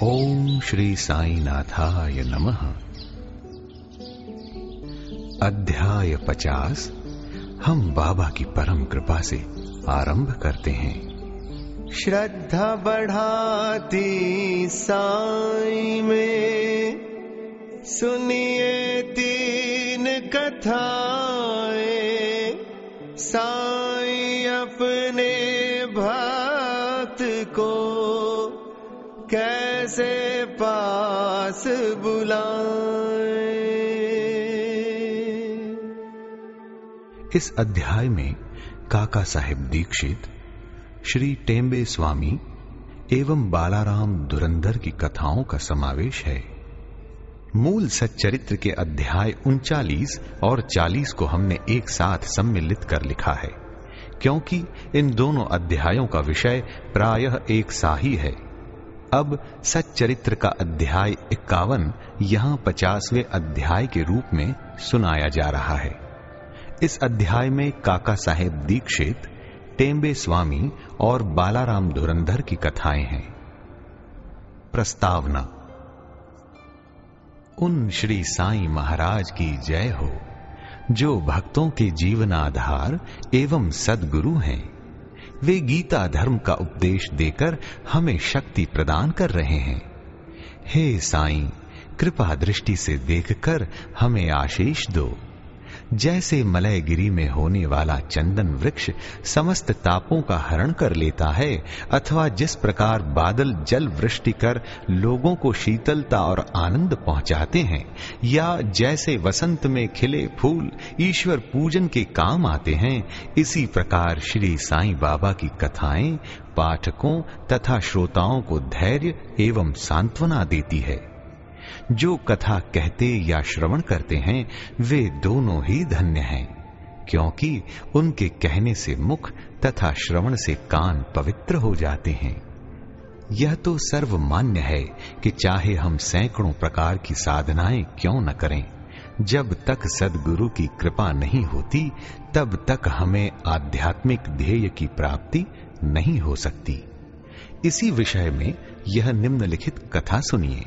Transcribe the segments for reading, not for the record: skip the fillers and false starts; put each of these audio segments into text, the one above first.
ओम श्री साई नाथाय नमः। अध्याय 50 हम बाबा की परम कृपा से आरंभ करते हैं। श्रद्धा बढ़ाती साई में, सुनिए 3 कथाएं। साई अपने भक्त को कैसे पास बुलाए। इस अध्याय में काका साहेब दीक्षित, श्री टेम्बे स्वामी एवं बालाराम धुरंधर की कथाओं का समावेश है। मूल सच्चरित्र के अध्याय 39 और 40 को हमने एक साथ सम्मिलित कर लिखा है, क्योंकि इन दोनों अध्यायों का विषय प्रायः एक सा ही है। अब सच्चरित्र का अध्याय 51 यहां 50वें अध्याय के रूप में सुनाया जा रहा है। इस अध्याय में काका साहेब दीक्षित, टेम्बे स्वामी और बालाराम धुरंधर की कथाएं हैं। प्रस्तावना। उन श्री साईं महाराज की जय हो, जो भक्तों के जीवनाधार एवं सद्गुरु हैं। वे गीता धर्म का उपदेश देकर हमें शक्ति प्रदान कर रहे हैं। हे साईं, कृपा दृष्टि से देखकर हमें आशीष दो। जैसे मलयगिरी में होने वाला चंदन वृक्ष समस्त तापों का हरण कर लेता है, अथवा जिस प्रकार बादल जल वृष्टि कर लोगों को शीतलता और आनंद पहुंचाते हैं, या जैसे वसंत में खिले फूल ईश्वर पूजन के काम आते हैं, इसी प्रकार श्री साईं बाबा की कथाएं पाठकों तथा श्रोताओं को धैर्य एवं सांत्वना देती है। जो कथा कहते या श्रवण करते हैं, वे दोनों ही धन्य हैं, क्योंकि उनके कहने से मुख तथा श्रवण से कान पवित्र हो जाते हैं। यह तो सर्वमान्य है कि चाहे हम सैकड़ों प्रकार की साधनाएं क्यों न करें, जब तक सद्गुरु की कृपा नहीं होती, तब तक हमें आध्यात्मिक ध्येय की प्राप्ति नहीं हो सकती। इसी विषय में यह निम्नलिखित कथा सुनिए।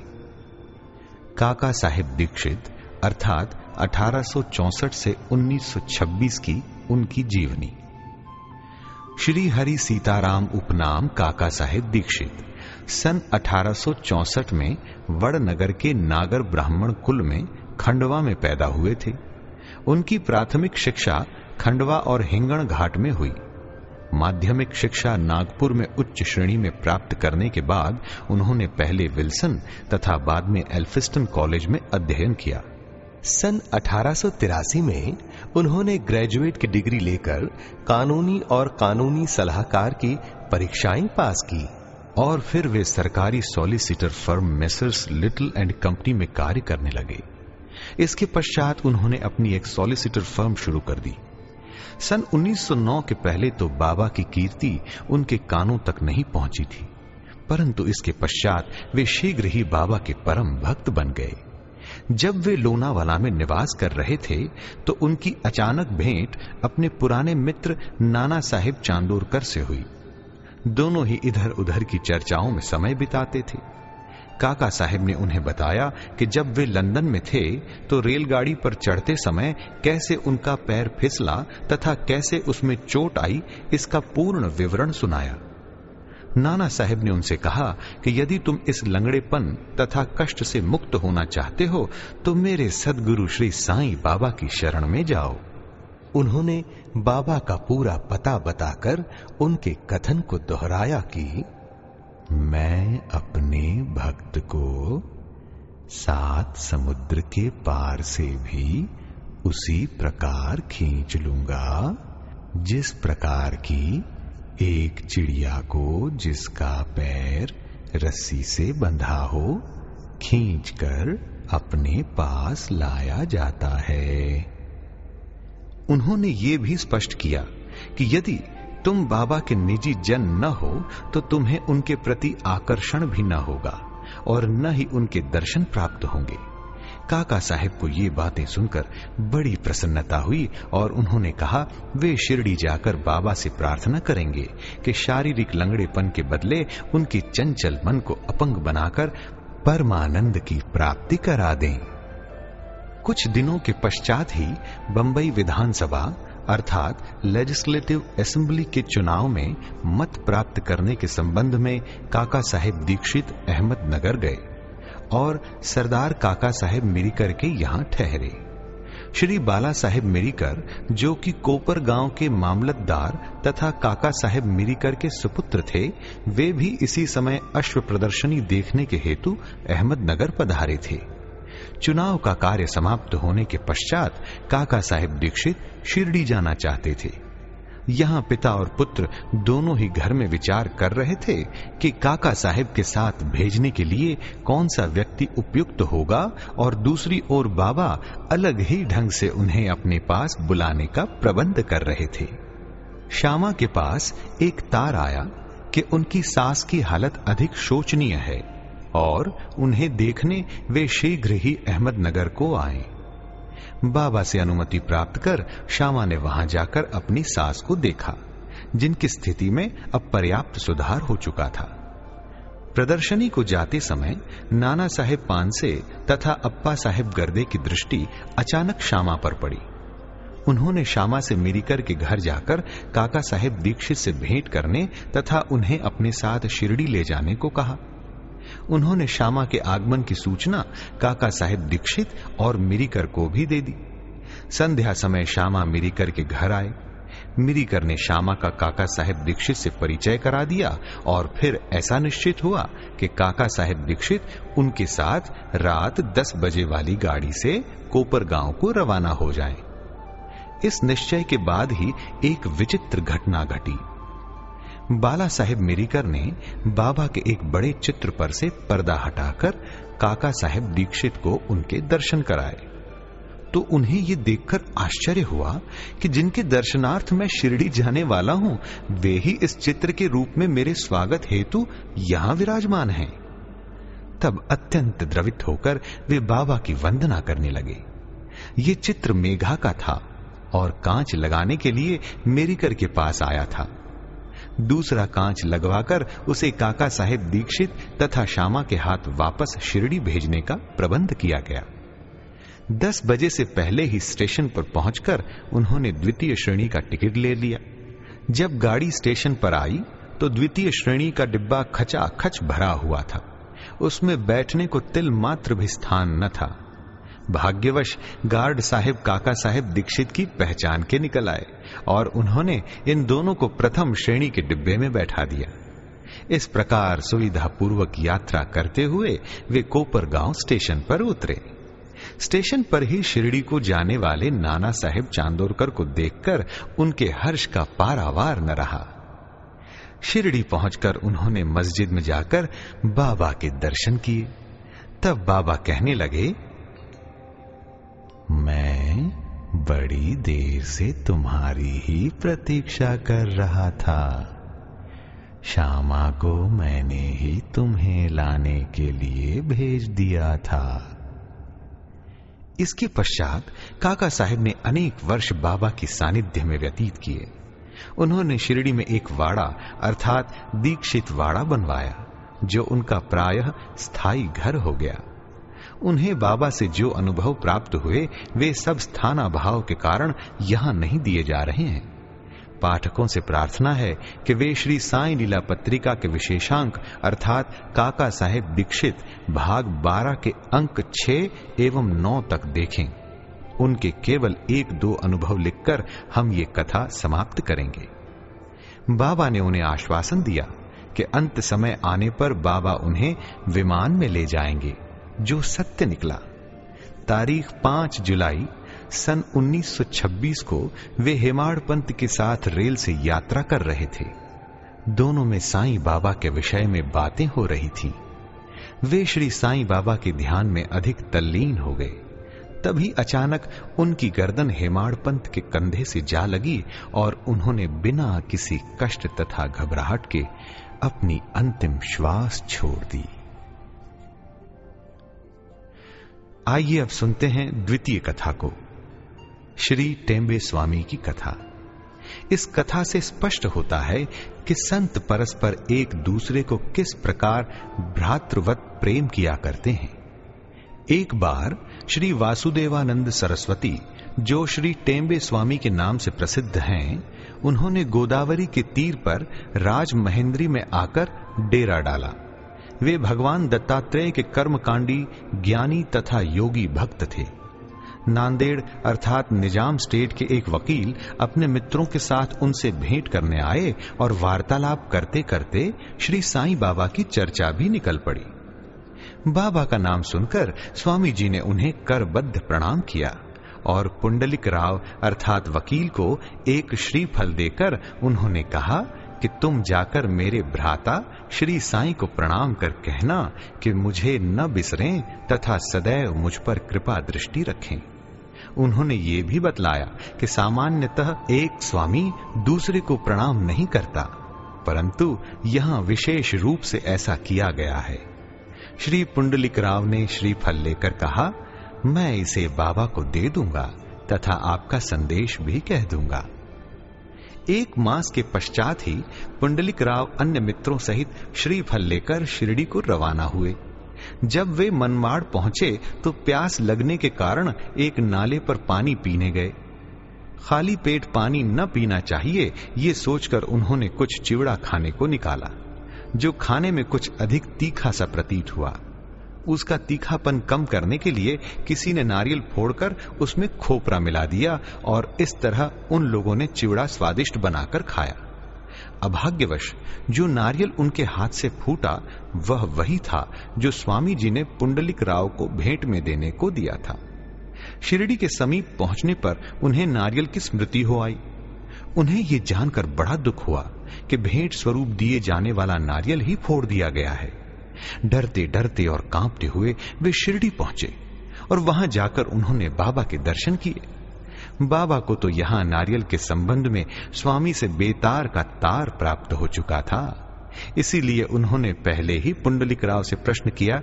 काका साहेब दीक्षित अर्थात 1864 से 1926 की उनकी जीवनी। श्री हरि सीताराम उपनाम काका साहेब दीक्षित सन 1864 में वड़नगर के नागर ब्राह्मण कुल में खंडवा में पैदा हुए थे। उनकी प्राथमिक शिक्षा खंडवा और हिंगण घाट में हुई। माध्यमिक शिक्षा नागपुर में उच्च श्रेणी में प्राप्त करने के बाद उन्होंने पहले विल्सन तथा बाद में एल्फिस्टन कॉलेज में अध्ययन किया। सन 1883 में उन्होंने ग्रेजुएट की डिग्री लेकर कानूनी और कानूनी सलाहकार की परीक्षाएं पास की और फिर वे सरकारी solicitor firm messrs little and company में कार्य करने लगे। इसके पश्चात उन्होंने अपनी एक सॉलिसिटर फर्म शुरू कर दी। सन 1909 के पहले तो बाबा की कीर्ति उनके कानों तक नहीं पहुंची थी, परंतु इसके पश्चात वे शीघ्र ही बाबा के परम भक्त बन गए। जब वे लोनावाला में निवास कर रहे थे, तो उनकी अचानक भेंट अपने पुराने मित्र नाना साहेब चांदोरकर से हुई। दोनों ही इधर उधर की चर्चाओं में समय बिताते थे। काका साहेब ने उन्हें बताया कि जब वे लंदन में थे तो रेलगाड़ी पर चढ़ते समय कैसे उनका पैर फिसला तथा कैसे उसमें चोट आई, इसका पूर्ण विवरण सुनाया। नाना साहेब ने उनसे कहा कि यदि तुम इस लंगड़ेपन तथा कष्ट से मुक्त होना चाहते हो, तो मेरे सद्गुरु श्री साईं बाबा की शरण में जाओ। उन्होंने बाबा का पूरा पता बताकर उनके कथन को दोहराया कि मैं अपने भक्त को 7 समुद्र के पार से भी उसी प्रकार खींच लूंगा, जिस प्रकार की एक चिड़िया को जिसका पैर रस्सी से बंधा हो खींचकर अपने पास लाया जाता है। उन्होंने ये भी स्पष्ट किया कि यदि तुम बाबा के निजी जन न हो, तो तुम्हें उनके प्रति आकर्षण भी न होगा और न ही उनके दर्शन प्राप्त होंगे। काका साहब को ये बातें सुनकर बड़ी प्रसन्नता हुई और उन्होंने कहा वे शिरडी जाकर बाबा से प्रार्थना करेंगे कि शारीरिक लंगड़ेपन के बदले उनकी चंचल मन को अपंग बनाकर परमानंद की प्राप्ति करा दें। कुछ दिनों के पश्चात ही बंबई विधानसभा अर्थात लेजिस्लेटिव असेंबली के चुनाव में मत प्राप्त करने के संबंध में काका साहेब दीक्षित अहमदनगर गए और सरदार काका साहेब मिरीकर के यहां ठहरे। श्री बाला साहेब मिरीकर, जो कि कोपर गांव के मामलतदार तथा काका साहेब मिरीकर के सुपुत्र थे, वे भी इसी समय अश्व प्रदर्शनी देखने के हेतु अहमदनगर पधारे थे। चुनाव का कार्य समाप्त होने के पश्चात काका साहेब दीक्षित शिरडी जाना चाहते थे। यहां पिता और पुत्र दोनों ही घर में विचार कर रहे थे कि काका साहेब के साथ भेजने के लिए कौन सा व्यक्ति उपयुक्त होगा, और दूसरी ओर बाबा अलग ही ढंग से उन्हें अपने पास बुलाने का प्रबंध कर रहे थे। श्यामा के पास एक तार आया कि उनकी सास की हालत अधिक शोचनीय है और उन्हें देखने वे शीघ्र ही अहमदनगर को आए। बाबा से अनुमति प्राप्त कर श्यामा ने वहां जाकर अपनी सास को देखा, जिनकी स्थिति में अब पर्याप्त सुधार हो चुका था। प्रदर्शनी को जाते समय नाना साहेब पानसे तथा अप्पा साहेब गर्दे की दृष्टि अचानक श्यामा पर पड़ी। उन्होंने श्यामा से मिरीकर के घर जाकर काका साहेब दीक्षित से भेंट करने तथा उन्हें अपने साथ शिरडी ले जाने को कहा। उन्होंने श्यामा के आगमन की सूचना काका साहेब दीक्षित और मिरीकर को भी दे दी। संध्या समय श्यामा मिरीकर के घर आए। मिरीकर ने श्यामा का काका साहेब दीक्षित से परिचय करा दिया और फिर ऐसा निश्चित हुआ कि काका साहेब दीक्षित उनके साथ रात 10 बजे वाली गाड़ी से कोपर गांव को रवाना हो जाएं। इस निश्चय के बाद ही एक विचित्र घटना घटी। बाला साहेब मिरीकर ने बाबा के एक बड़े चित्र पर से पर्दा हटाकर काका साहेब दीक्षित को उनके दर्शन कराए, तो उन्हें यह देखकर आश्चर्य हुआ कि जिनके दर्शनार्थ मैं शिरडी जाने वाला हूं, वे ही इस चित्र के रूप में मेरे स्वागत हेतु यहां विराजमान हैं। तब अत्यंत द्रवित होकर वे बाबा की वंदना करने लगे। ये चित्र मेघा का था और कांच लगाने के लिए मिरीकर के पास आया था। दूसरा कांच लगवाकर उसे काका साहेब दीक्षित तथा श्यामा के हाथ वापस शिरडी भेजने का प्रबंध किया गया। 10 बजे से पहले ही स्टेशन पर पहुंचकर उन्होंने द्वितीय श्रेणी का टिकट ले लिया। जब गाड़ी स्टेशन पर आई तो द्वितीय श्रेणी का डिब्बा खचाखच भरा हुआ था। उसमें बैठने को तिल मात्र भी स्थान न था। भाग्यवश गार्ड साहेब काका साहेब दीक्षित की पहचान के निकल आए और उन्होंने इन दोनों को प्रथम श्रेणी के डिब्बे में बैठा दिया। इस प्रकार सुविधापूर्वक यात्रा करते हुए वे कोपर गांव स्टेशन पर उतरे। स्टेशन पर ही शिरडी को जाने वाले नाना साहेब चांदोरकर को देखकर उनके हर्ष का पारावार न रहा। शिरडी पहुंचकर उन्होंने मस्जिद में जाकर बाबा के दर्शन किए। तब बाबा कहने लगे, मैं बड़ी देर से तुम्हारी ही प्रतीक्षा कर रहा था। श्यामा को मैंने ही तुम्हें लाने के लिए भेज दिया था। इसके पश्चात काका साहेब ने अनेक वर्ष बाबा की सानिध्य में व्यतीत किए। उन्होंने शिरडी में एक वाड़ा अर्थात दीक्षित वाड़ा बनवाया, जो उनका प्रायः स्थायी घर हो गया। उन्हें बाबा से जो अनुभव प्राप्त हुए वे सब स्थानाभाव के कारण यहां नहीं दिए जा रहे हैं। पाठकों से प्रार्थना है कि वे श्री साईं लीला पत्रिका के विशेषांक अर्थात काका साहेब दीक्षित भाग 12 के अंक 6 एवं 9 तक देखें। उनके केवल 1-2 अनुभव लिखकर हम ये कथा समाप्त करेंगे। बाबा ने उन्हें आश्वासन दिया कि अंत समय आने पर बाबा उन्हें विमान में ले जाएंगे, जो सत्य निकला। तारीख 5 जुलाई सन 1926 को वे हेमाड़ पंत के साथ रेल से यात्रा कर रहे थे। दोनों में साईं बाबा के विषय में बातें हो रही थीं। वे श्री साईं बाबा के ध्यान में अधिक तल्लीन हो गए। तभी अचानक उनकी गर्दन हेमाड़ पंत के कंधे से जा लगी और उन्होंने बिना किसी कष्ट तथा घबराहट के अपनी अंतिम श्वास छोड़ दी। आइए अब सुनते हैं द्वितीय कथा को, श्री टेम्बे स्वामी की कथा। इस कथा से स्पष्ट होता है कि संत परस्पर एक दूसरे को किस प्रकार भ्रातृवत प्रेम किया करते हैं। एक बार श्री वासुदेवानंद सरस्वती, जो श्री टेम्बे स्वामी के नाम से प्रसिद्ध हैं, उन्होंने गोदावरी के तीर पर राजमहेंद्री में आकर डेरा डाला। वे भगवान दत्तात्रेय के कर्मकांडी, ज्ञानी तथा योगी भक्त थे। नांदेड़ अर्थात निजाम स्टेट के एक वकील अपने मित्रों के साथ उनसे भेंट करने आए और वार्तालाप करते करते श्री साईं बाबा की चर्चा भी निकल पड़ी। बाबा का नाम सुनकर स्वामी जी ने उन्हें करबद्ध प्रणाम किया और पुंडलिक राव अर्थात वकील को एक श्रीफल देकर उन्होंने कहा कि तुम जाकर मेरे भ्राता श्री साईं को प्रणाम कर कहना कि मुझे न बिसरें तथा सदैव मुझ पर कृपा दृष्टि रखें। उन्होंने ये भी बतलाया कि सामान्यतः एक स्वामी दूसरे को प्रणाम नहीं करता, परंतु यहां विशेष रूप से ऐसा किया गया है। श्री पुंडलिक राव ने श्रीफल लेकर कहा, मैं इसे बाबा को दे दूंगा तथा आपका संदेश भी कह दूंगा। एक मास के पश्चात ही पुंडलिक राव अन्य मित्रों सहित श्रीफल लेकर शिरडी को रवाना हुए। जब वे मनमाड़ पहुंचे तो प्यास लगने के कारण एक नाले पर पानी पीने गए। खाली पेट पानी न पीना चाहिए, ये सोचकर उन्होंने कुछ चिवड़ा खाने को निकाला, जो खाने में कुछ अधिक तीखा सा प्रतीत हुआ। उसका तीखापन कम करने के लिए किसी ने नारियल फोड़कर उसमें खोपरा मिला दिया और इस तरह उन लोगों ने चिवड़ा स्वादिष्ट बनाकर खाया। अभाग्यवश जो नारियल उनके हाथ से फूटा वह वही था जो स्वामी जी ने पुंडलिक राव को भेंट में देने को दिया था। शिरडी के समीप पहुंचने पर उन्हें नारियल की स्मृति हो आई। उन्हें यह जानकर बड़ा दुख हुआ कि भेंट स्वरूप दिए जाने वाला नारियल ही फोड़ दिया गया है। डरते डरते और कांपते हुए वे शिरडी पहुंचे और वहां जाकर उन्होंने बाबा के दर्शन किए। बाबा को तो यहां नारियल के संबंध में स्वामी से बेतार का तार प्राप्त हो चुका था, इसीलिए उन्होंने पहले ही पुंडलिक राव से प्रश्न किया,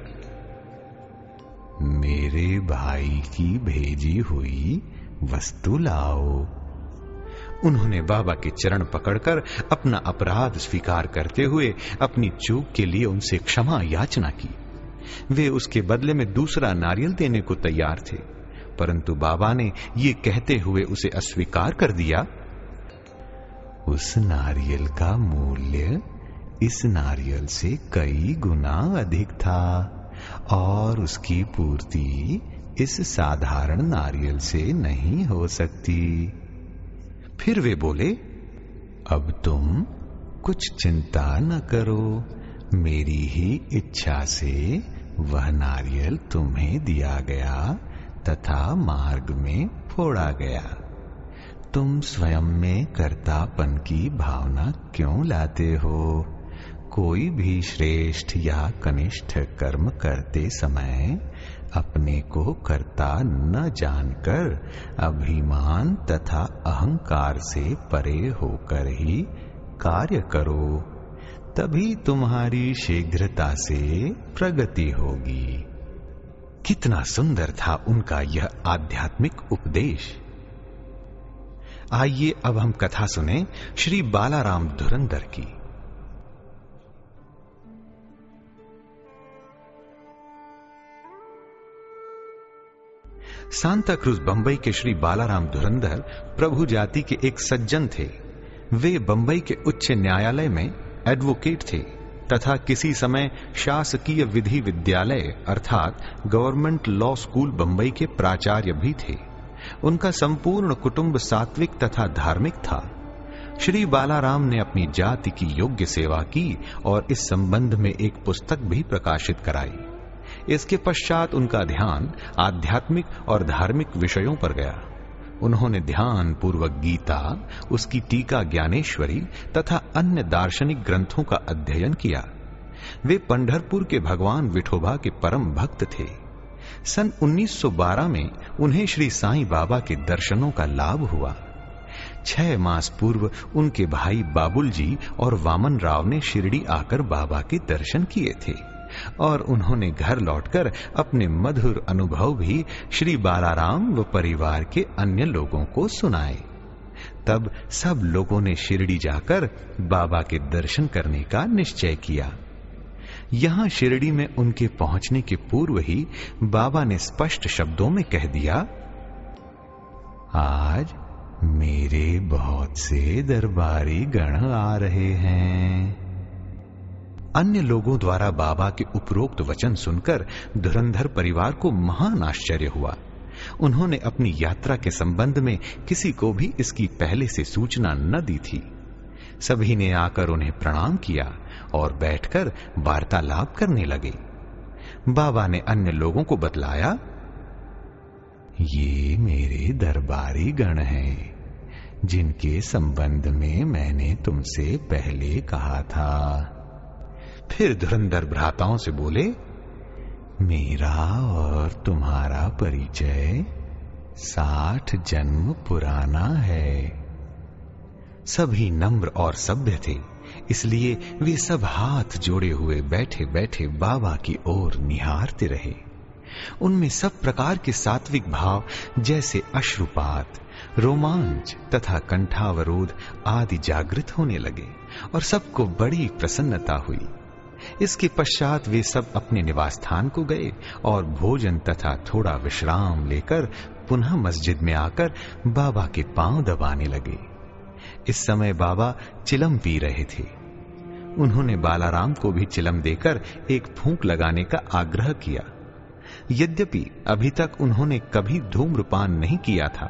मेरे भाई की भेजी हुई वस्तु लाओ। उन्होंने बाबा के चरण पकड़कर अपना अपराध स्वीकार करते हुए अपनी चूक के लिए उनसे क्षमा याचना की। वे उसके बदले में दूसरा नारियल देने को तैयार थे, परंतु बाबा ने ये कहते हुए उसे अस्वीकार कर दिया, उस नारियल का मूल्य इस नारियल से कई गुना अधिक था और उसकी पूर्ति इस साधारण नारियल से नहीं हो सकती। फिर वे बोले, अब तुम कुछ चिंता न करो, मेरी ही इच्छा से वह नारियल तुम्हें दिया गया तथा मार्ग में फोड़ा गया। तुम स्वयं में कर्तापन की भावना क्यों लाते हो? कोई भी श्रेष्ठ या कनिष्ठ कर्म करते समय अपने को कर्ता न जानकर अभिमान तथा अहंकार से परे होकर ही कार्य करो, तभी तुम्हारी शीघ्रता से प्रगति होगी। कितना सुंदर था उनका यह आध्यात्मिक उपदेश। आइए अब हम कथा सुने श्री बालाराम धुरंधर की। सांता क्रूज बंबई के श्री बालाराम धुरंधर प्रभु जाति के एक सज्जन थे। वे बंबई के उच्च न्यायालय में एडवोकेट थे तथा किसी समय शासकीय विधि विद्यालय अर्थात गवर्नमेंट लॉ स्कूल बंबई के प्राचार्य भी थे। उनका संपूर्ण कुटुंब सात्विक तथा धार्मिक था। श्री बालाराम ने अपनी जाति की योग्य सेवा की और इस संबंध में एक पुस्तक भी प्रकाशित कराई। इसके पश्चात उनका ध्यान आध्यात्मिक और धार्मिक विषयों पर गया। उन्होंने ध्यान पूर्वक गीता, उसकी टीका ज्ञानेश्वरी तथा अन्य दार्शनिक ग्रंथों का अध्ययन किया। वे पंढरपुर के भगवान विठोबा के परम भक्त थे। सन 1912 में उन्हें श्री साईं बाबा के दर्शनों का लाभ हुआ। 6 मास पूर्व उनके भाई बाबुल जी और वामन राव ने शिरडी आकर बाबा के दर्शन किए थे और उन्होंने घर लौटकर अपने मधुर अनुभव भी श्री बालाराम व परिवार के अन्य लोगों को सुनाए। तब सब लोगों ने शिरडी जाकर बाबा के दर्शन करने का निश्चय किया। यहां शिरडी में उनके पहुंचने के पूर्व ही बाबा ने स्पष्ट शब्दों में कह दिया, आज मेरे बहुत से दरबारी गण आ रहे हैं। अन्य लोगों द्वारा बाबा के उपरोक्त वचन सुनकर धुरंधर परिवार को महान आश्चर्य हुआ। उन्होंने अपनी यात्रा के संबंध में किसी को भी इसकी पहले से सूचना न दी थी। सभी ने आकर उन्हें प्रणाम किया और बैठकर वार्तालाप करने लगे। बाबा ने अन्य लोगों को बतलाया, ये मेरे दरबारी गण हैं, जिनके संबंध में मैंने तुमसे पहले कहा था। फिर धुरंधर भ्राताओं से बोले, मेरा और तुम्हारा परिचय 60 जन्म पुराना है। सभी नम्र और सभ्य थे, इसलिए वे सब हाथ जोड़े हुए बैठे बैठे बाबा की ओर निहारते रहे। उनमें सब प्रकार के सात्विक भाव जैसे अश्रुपात, रोमांच तथा कंठावरोध आदि जागृत होने लगे और सबको बड़ी प्रसन्नता हुई। इसके पश्चात वे सब अपने निवास स्थान को गए और भोजन तथा थोड़ा विश्राम लेकर पुनः मस्जिद में आकर बाबा के पांव दबाने लगे। इस समय बाबा चिलम पी रहे थे। उन्होंने बालाराम को भी चिलम देकर एक फूंक लगाने का आग्रह किया। यद्यपि अभी तक उन्होंने कभी धूम्रपान नहीं किया था,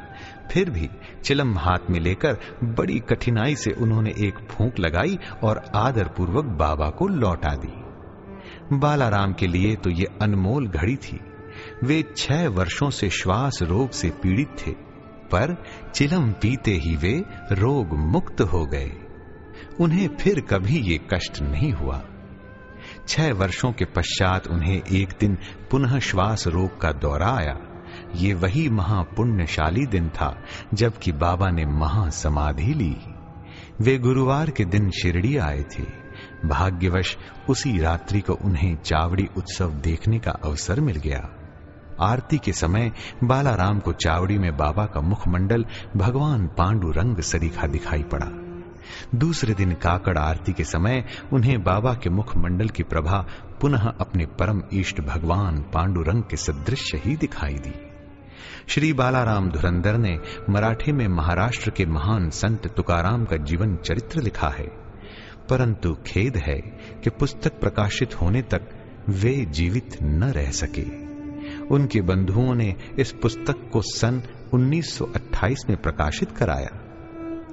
फिर भी चिलम हाथ में लेकर बड़ी कठिनाई से उन्होंने एक फूंक लगाई और आदरपूर्वक बाबा को लौटा दी। बालाराम के लिए तो ये अनमोल घड़ी थी। वे 6 वर्षों से श्वास रोग से पीड़ित थे, पर चिलम पीते ही वे रोग मुक्त हो गए। उन्हें फिर कभी ये कष्ट नहीं हुआ। 6 वर्षों के पश्चात उन्हें एक दिन पुनः श्वास रोग का दौरा आया। ये वही महापुण्यशाली दिन था जबकि बाबा ने महासमाधि ली। वे गुरुवार के दिन शिरडी आए थे। भाग्यवश उसी रात्रि को उन्हें चावड़ी उत्सव देखने का अवसर मिल गया। आरती के समय बालाराम को चावड़ी में बाबा का मुखमंडल भगवान पांडुरंग सरीखा दिखाई पड़ा। दूसरे दिन काकड़ आरती के समय उन्हें बाबा के मुखमंडल की प्रभा पुनः अपने परम इष्ट भगवान पांडुरंग के सदृश ही दिखाई दी। श्री बालाराम धुरंधर ने मराठी में महाराष्ट्र के महान संत तुकाराम का जीवन चरित्र लिखा है, परंतु खेद है कि पुस्तक प्रकाशित होने तक वे जीवित न रह सके। उनके बंधुओं ने इस पुस्तक को सन 1928 में प्रकाशित कराया।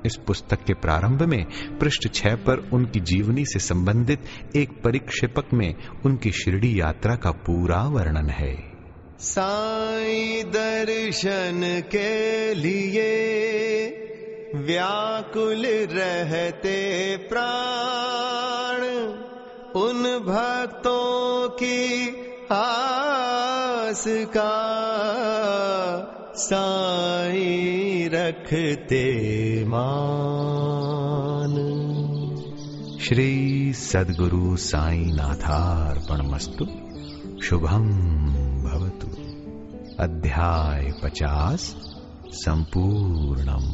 इस पुस्तक के प्रारंभ में पृष्ठ 6 पर उनकी जीवनी से संबंधित एक परिक्षेपक में उनकी शिरडी यात्रा का पूरा वर्णन है। साईं दर्शन के लिए व्याकुल रहते प्राण, उन भक्तों की आस का साईं रखते मान। श्री सद्गुरु साईं नाथार्पणमस्तु। शुभम भवतु। अध्याय 50 संपूर्णम।